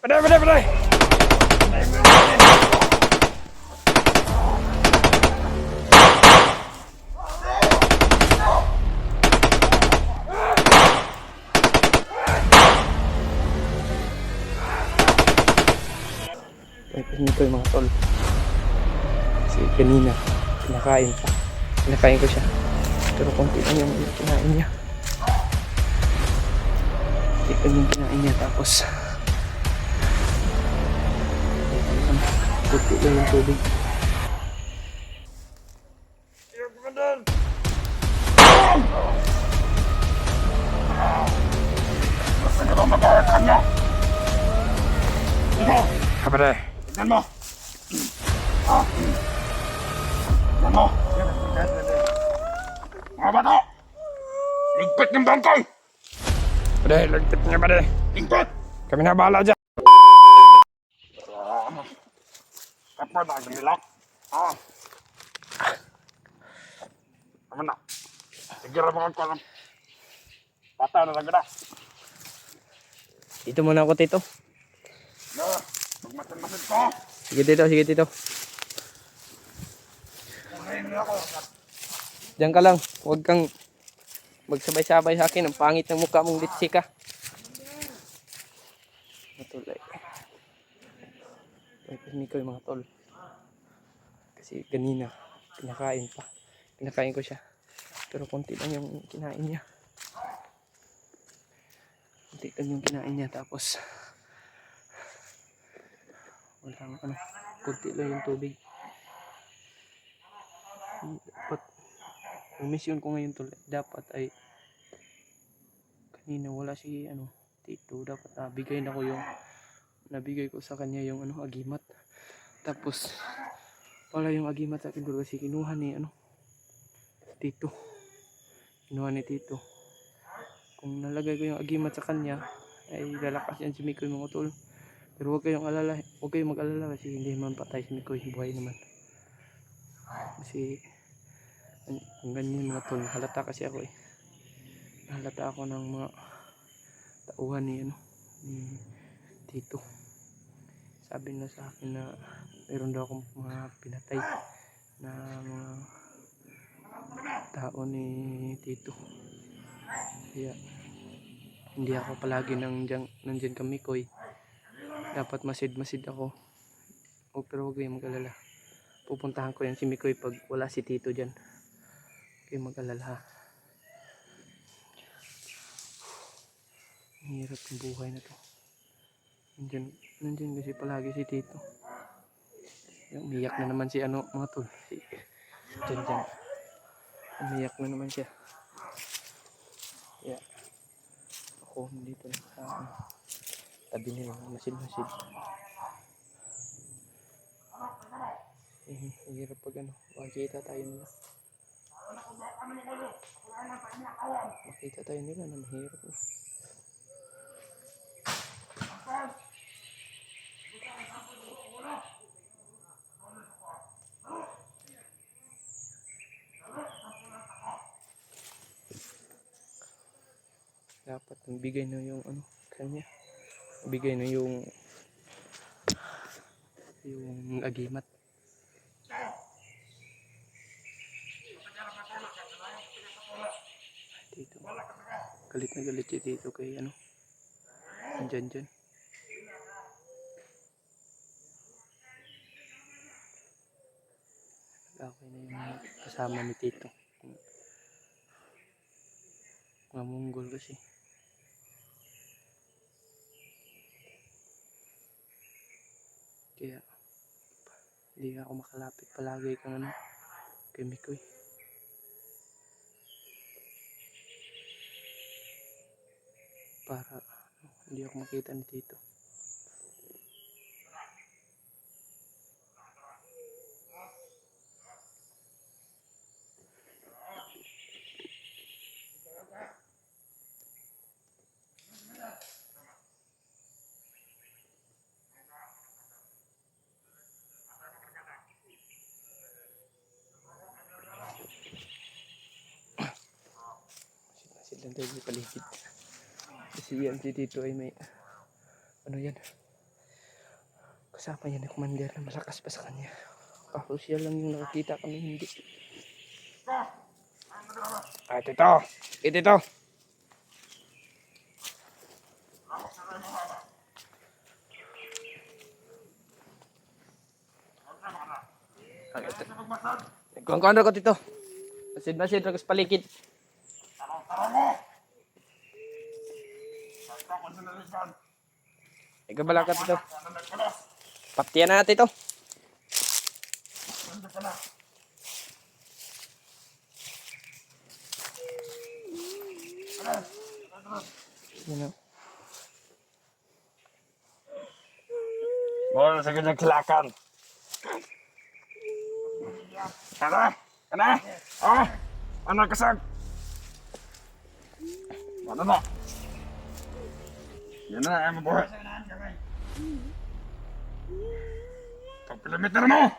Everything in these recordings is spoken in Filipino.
Patay, patay, patay! Nito yung mga tol. Kasi kanina, kinakain ko siya. Pero konti lang yung kinain niya. Ito yung kinain niya, tapos konti lang yung tubig. Kapatid, tignan mo! Tignan mo! Mga bato! Ligpit ng bangkay! Kapatid, ligpit niya, kapatid! Ligpit! Kami na bahala dyan! Kapatid, nagin nila! Ano na? Sigara mga ko lang. Bata na nagana. Dito muna ako, Tito. No, magmasin-masin ko. Sige, Tito, sige, Tito. Diyan ka lang. Huwag kang magsabay-sabay sa akin. Ang pangit ng mukha mong litsi ka. Matulay. Pagpasmi ko yung mga tol. Kasi kanina, kinakain ko siya. Pero konti lang yung kinain niya. Konti lang yung kinain niya. Tapos walang konti lang yung tubig. Dapat ang mission ko ngayon tol, dapat ay kanina wala si Tito, dapat nabigay ko sa kanya yung agimat. Tapos wala yung agimat sa akin tol, kasi kinuha ni Tito. Kung nalagay ko yung agimat sa kanya ay lalakas yan si Mikoy mga tol. Pero huwag kayong mag-alala kasi hindi man patay si Mikoy, buhay naman. Kasi ang ganyan mga tol, halata kasi ako eh. Halata ako ng mga tauhan ni Tito. Sabi na sa akin na mayroon daw akong mga pinatay na mga tao ni Tito. Kaya hindi ako palagi nandyan kami Koy. Dapat masid ako. Pero huwag kayong mag-alala. Pupuntahan ko yan si Mikoy pag wala si Tito dyan. Huwag kayong mag-alala. Ang hirap ng buhay na to. Nandyan kasi palagi si Tito. Umiyak na naman si mga tol. Dyan. Umiyak na naman siya. Kaya ako dito lang sa tabi nila, masid. Hirap pag makikita tayo nila. Makita tayo nila na mahirap na. Dapat bigay na yung kanya. Bigay na yung agimat. Dito. Galit na galit si Tito kay dyan. Okay na yung kasama ni Tito. Mga Monggol kasi. Kaya hindi ako makalapit palagi kang kay Mikoy. Para hindi ako makita ni Tito. Silang tayo paligid. Kasi yan si Tito ay may yan. kasama niya ni Commander na malakas pa sa kanya. Ako siya lang yung nakakita kami hindi. Ah, ito. Ito. Nagkuhan ko dito. Masid ragus palikid. Ikaw balakat ito. Patiyan natin ito. You know. Boleh saya kena kelakan. Kena. Ah, anak kesak. Mana nak? Yan na, ay mabuhay. Pagpilamit na mo!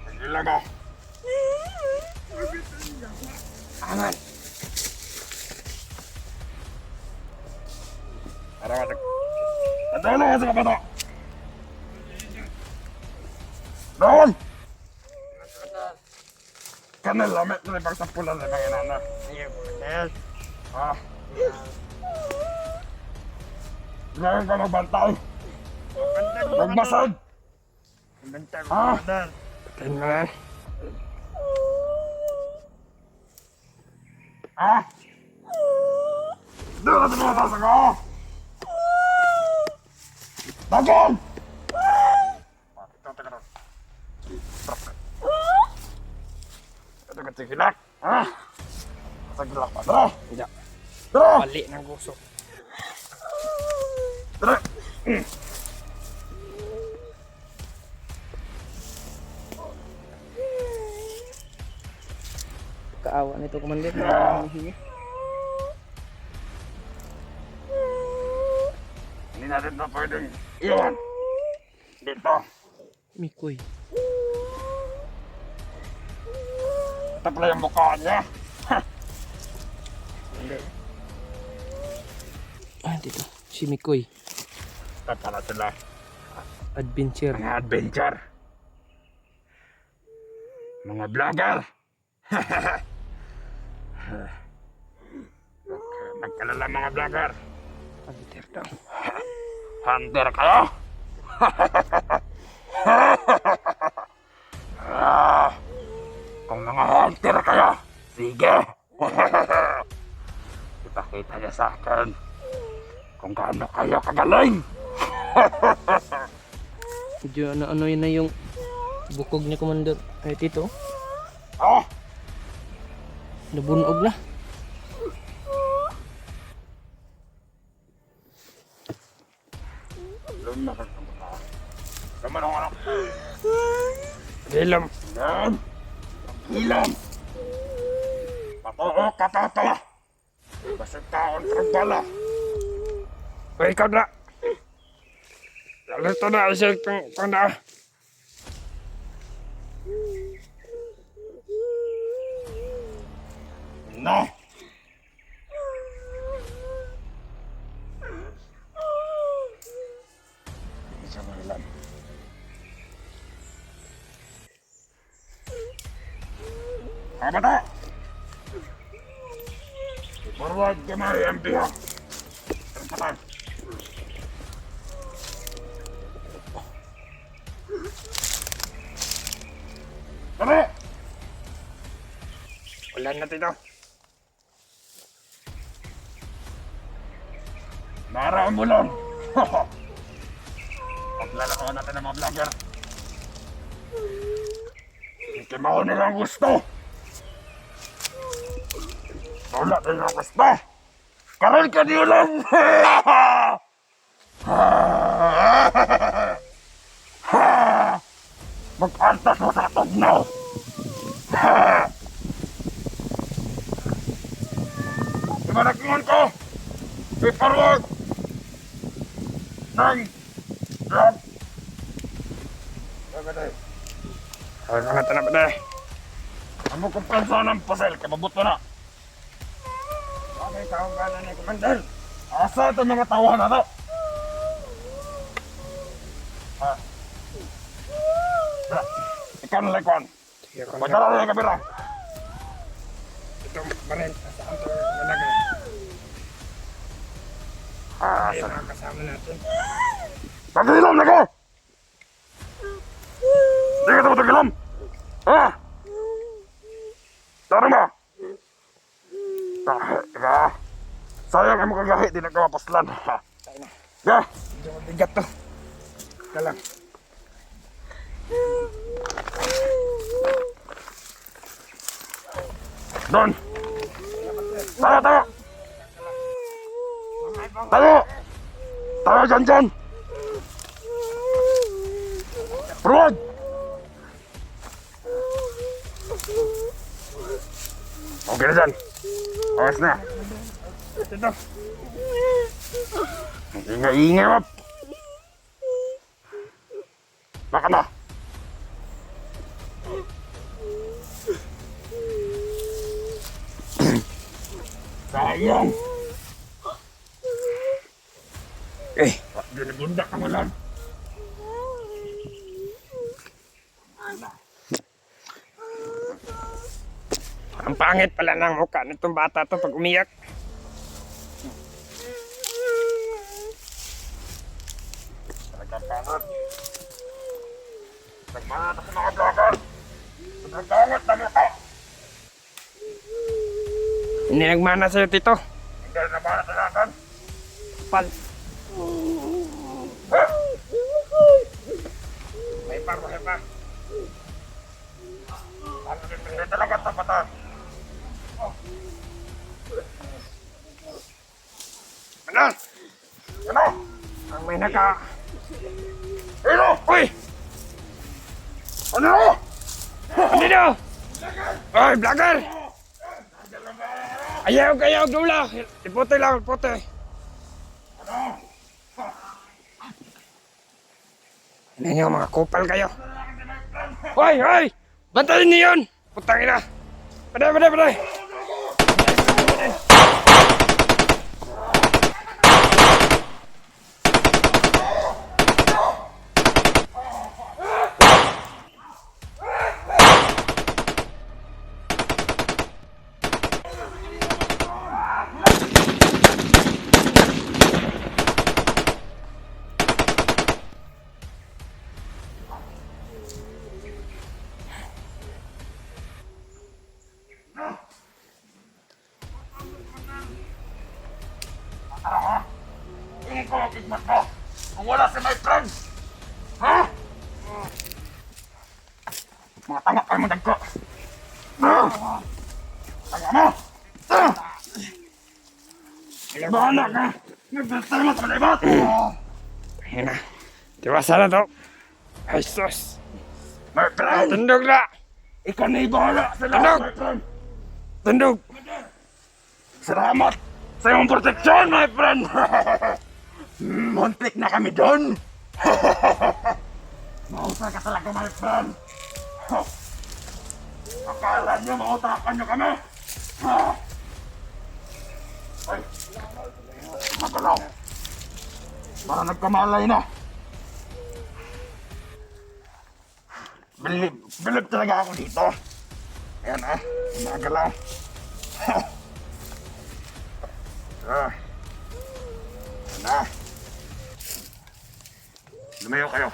Pagila mo! Aman! Arawasak! Nadalo ka sa kapato! Doon! Kanel, lamit na ibang sampulan na mga inana. Kanel. Ah. Ngayon ka magbantay. Magmasad. Ah. Tingnan. Ah. Doon na tinataas ako. Bagong! Ito ka hilak. Ah. Sagilak pa. Tara. Tidak. Tara. Balik ng gusok. Tara. Kaawa nito Commander. Hindi natin ito pwedeng iwan. Dito. Mikoy. Ito pala yung mukha niya. Ah, dito. Si Mikoy. Ito pala sila. Adventure. Mga adventure. Mga vlogger. Nagkalala mga vlogger. Hunter daw. Hunter kayo? Kung mga hunter kayo, sige. Ipakita niya sa akin kung gaano kayo kagaling. Medyo ano yun na yung bukog ni Commander. Ay, tito. Oh, Nabunog na. Laman ako anak. Gilam. Yan. Gilam. Patoo ka tata. Basta taon kang bala. O ikaw na. Lalito na isang tanda. No. Isa mo ilan. Apa tak? Forward ke mai MPH. Tempat. Tara. Ulan na dito. Naraan mo lang. Paglalakawan natin ng mga vlogger. Hindi mo nilang gusto. Wala nilang gusto. Karoon ka niyo lang. Mag-antas mo sa tugnaw. Imanagyan ko. Iparwag. Nang. Drop. Ay, natin na ba? Amo kumpansa ng pasel, kay mabuto na. may kaugalan ni Commander. Asa ito mga tawa na to? Ha? Ikaw na lakwan. Sige, Padala na yung kabira. Ito, baril. Saan ito nalagay? Saan ang kasama natin? Tagilam na ko! Hindi ka ito tagilam! Ha? Tara mo! Teka. Sayang ang mga gahi, di nagkawapaslan. Ya! Medyo mabigat to. Teka lang. Don! Tayo, tayo! Tayo! Tayo dyan, dyan! Forward! Okay na dyan. Awas na. Ito. Ingay-ingay, wap! Baka na. Sayang! Di nabundak ka malan. Ang pangit pala ng mukha nitong bata to pag umiyak. Nagkapangat. Nagmangat sa mga vlogger. Nagkapangat na mukha. Hindi nagmana sa'yo, Tito. Hindi nagmana sa natin. Pal. May par, may par. Hindi talaga tapatan. Ano? Ano? Ang may naka... Ano? Uy! Ano? Ano daw? Oy, vlogger! Ayaw, dula! Ipote lang, ipote. Ano nyo, mga kupal kayo? Hoy! Bantayin niyo yun! Putang ina! Paday! Tingin ko ang igmat mo kung wala si my friend! Ha? Mga tanga kayo mo dagko! Tanga mo! Bahala ka! Nagdasal mo sa malibot! Ayun na. Tiwasa na to. Ay sus! My friend! Tundog na! Ikaw na ibahala sa lahat, my friend! Tundog! Salamat sa iyong proteksyon, my friend! Muntik na kami doon! Mausay ka talaga, my friend! Akala niyo mautakan niyo kami! Ay! Magalaw! Para nagkamalay na! Bilib talaga ako dito! Ayan magalaw! Na. Lumayo kayo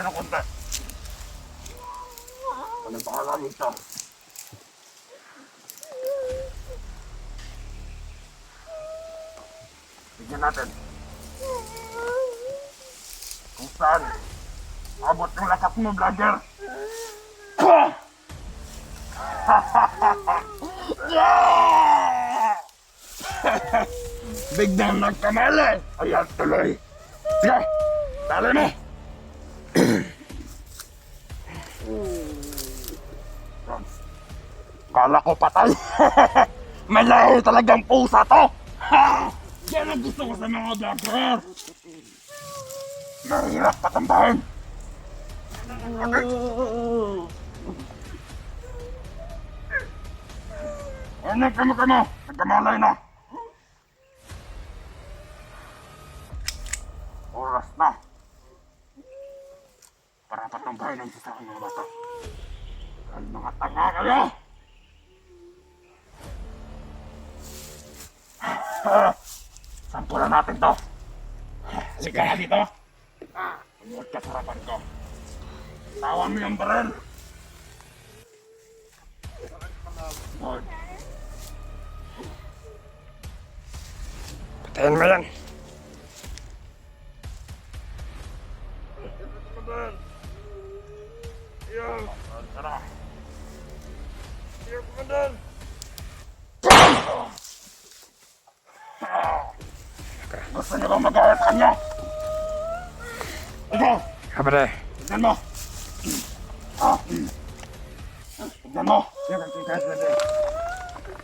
ng konti. Anong pangalan nito? Tignan natin kung saan abot yung lakas mo, vlogger. Biglang nagkamali! Ayan tuloy! Sige! Tali mo! Kala ko patay! Malayo talagang pusa to! Yan ang gusto ko sa mga vlogger! Mahirap patambahin! Ano kamo? Magkamalay na. Oras na. Para patumbahin ang sa mga bata. Ang mga tanga kayo! Sampulan natin to. Sige ka dito. Huwag ka sa harapan ko. Tawan mo yung baril. Hoy. Patayin mo yan. Yan. Tara. Yan, komandan. Gusto niyo bang mag-awat sa kanya? Ito! Kapre. Tignan mo! Tignan mo!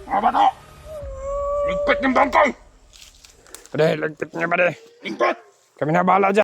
Mga bato! Ligpit ng bangkay! Pare, ligpit niya pare. Ligpit! Kami na bahala dyan.